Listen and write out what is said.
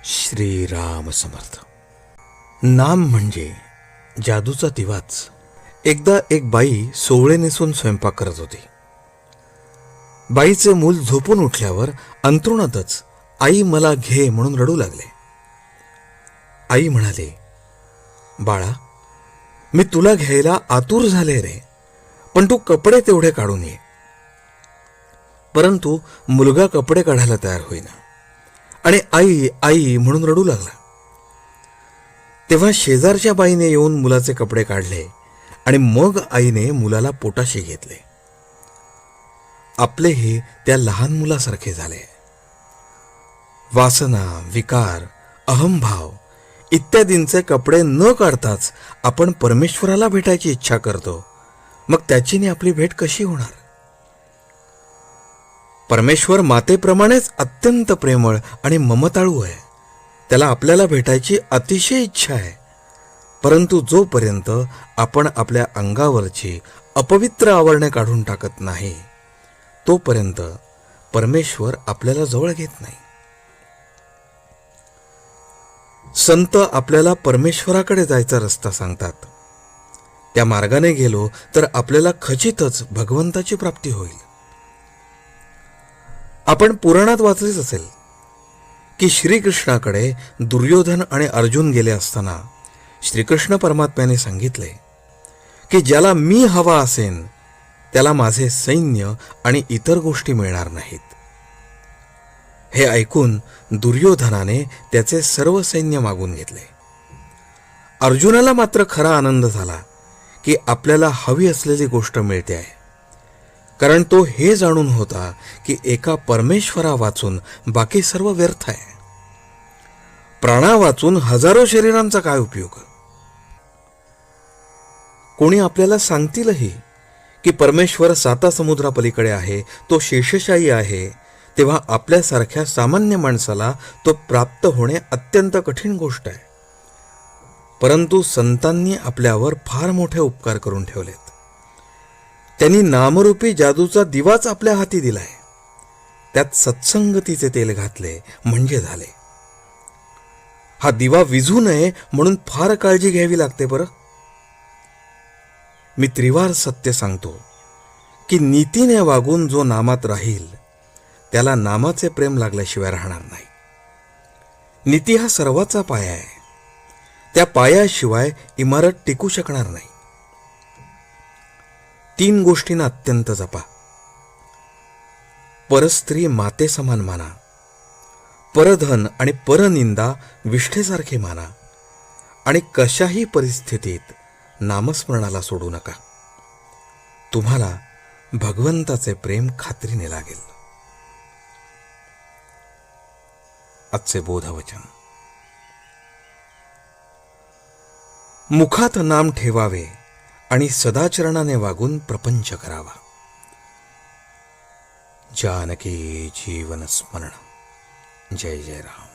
श्रीराम समर्थ. नाम म्हणजे जादूचा दिवाच. एकदा एक बाई सोवळे नेसून स्वयंपाक करत होती. बाईचे मूल झोपून उठल्यावर अंथरुणातच आई मला घे म्हणून रडू लागले. आई म्हणाले, बाळा, मी तुला घ्यायला आतुर झाले रे, पण तू कपडे तेवढे काढून ये. परंतु मुलगा कपडे काढायला तयार होईना आणि आई आई म्हणून रडू लागला. तेव्हा शेजारच्या बाईने येऊन मुलाचे कपडे काढले आणि मग आईने मुलाला पोटाशी घेतले. आपलेही त्या लहान मुलासारखे झाले. वासना, विकार, अहंभाव इत्यादींचे कपडे न काढताच आपण परमेश्वराला भेटायची इच्छा करतो. मग त्याचीने आपली भेट कशी होणार? परमेश्वर मातेप्रमाणेच अत्यंत प्रेमळ आणि ममताळू आहे. त्याला आपल्याला भेटायची अतिशय इच्छा आहे. परंतु जोपर्यंत आपण आपल्या अंगावरची अपवित्र आवरणे काढून टाकत नाही, तोपर्यंत परमेश्वर आपल्याला जवळ घेत नाही. संत आपल्याला परमेश्वराकडे जायचा रस्ता सांगतात. त्या मार्गाने गेलो तर आपल्याला खचितच भगवंताची प्राप्ती होईल. आपण पुराणात वाचलेच असेल की श्रीकृष्णाकडे दुर्योधन आणि अर्जुन गेले असताना श्रीकृष्ण परमात्म्याने सांगितले की ज्याला मी हवा असेन त्याला माझे सैन्य आणि इतर गोष्टी मिळणार नाहीत. हे ऐकून दुर्योधनाने त्याचे सर्व सैन्य मागून घेतले. अर्जुनाला मात्र खरा आनंद झाला की आपल्याला हवी असलेली गोष्ट मिळते आहे, कारण तो हे जाणून होता की एका परमेश्वरा वाचून बाकी सर्व व्यर्थ आहे. प्राणा वाचून हजारो शरीरांचा काय उपयोग? कोणी आपल्याला सांगतीलही की परमेश्वर 7 समुद्रापलीकडे आहे, तो शेषशायी आहे, तेव्हा आपल्यासारख्या सामान्य माणसाला तो प्राप्त होणे अत्यंत कठीण गोष्ट आहे. परंतु संतांनी आपल्यावर फार मोठे उपकार करून ठेवलेत. त्यांनी नामरूपी जादूचा दिवाच आपल्या हाती दिलाय. त्यात सत्संगतीचे तेल घातले म्हणजे झाले. हा दिवा विझू नये म्हणून फार काळजी घ्यावी लागते बरं. मी त्रिवार सत्य सांगतो की नीतीने वागून जो नामात राहील त्याला नामाचे प्रेम लागल्याशिवाय राहणार नाही. नीती हा सर्वाचा पाया आहे. त्या पायाशिवाय इमारत टिकू शकणार नाही. 3 गोष्टींना अत्यंत जपा. परस्त्री माते समान माना, परधन आणि परनिंदा विष्ठेसारखे माना, आणि कशाही परिस्थितीत नामस्मरणाला सोडू नका. तुम्हाला भगवंताचे प्रेम खात्रीने लागेल. आजचे बोधवचन. मुखात नाम ठेवावे आणि सदाचरणाने वागून प्रपंच करावा. जानकी जीवन स्मरण. जय जय राम.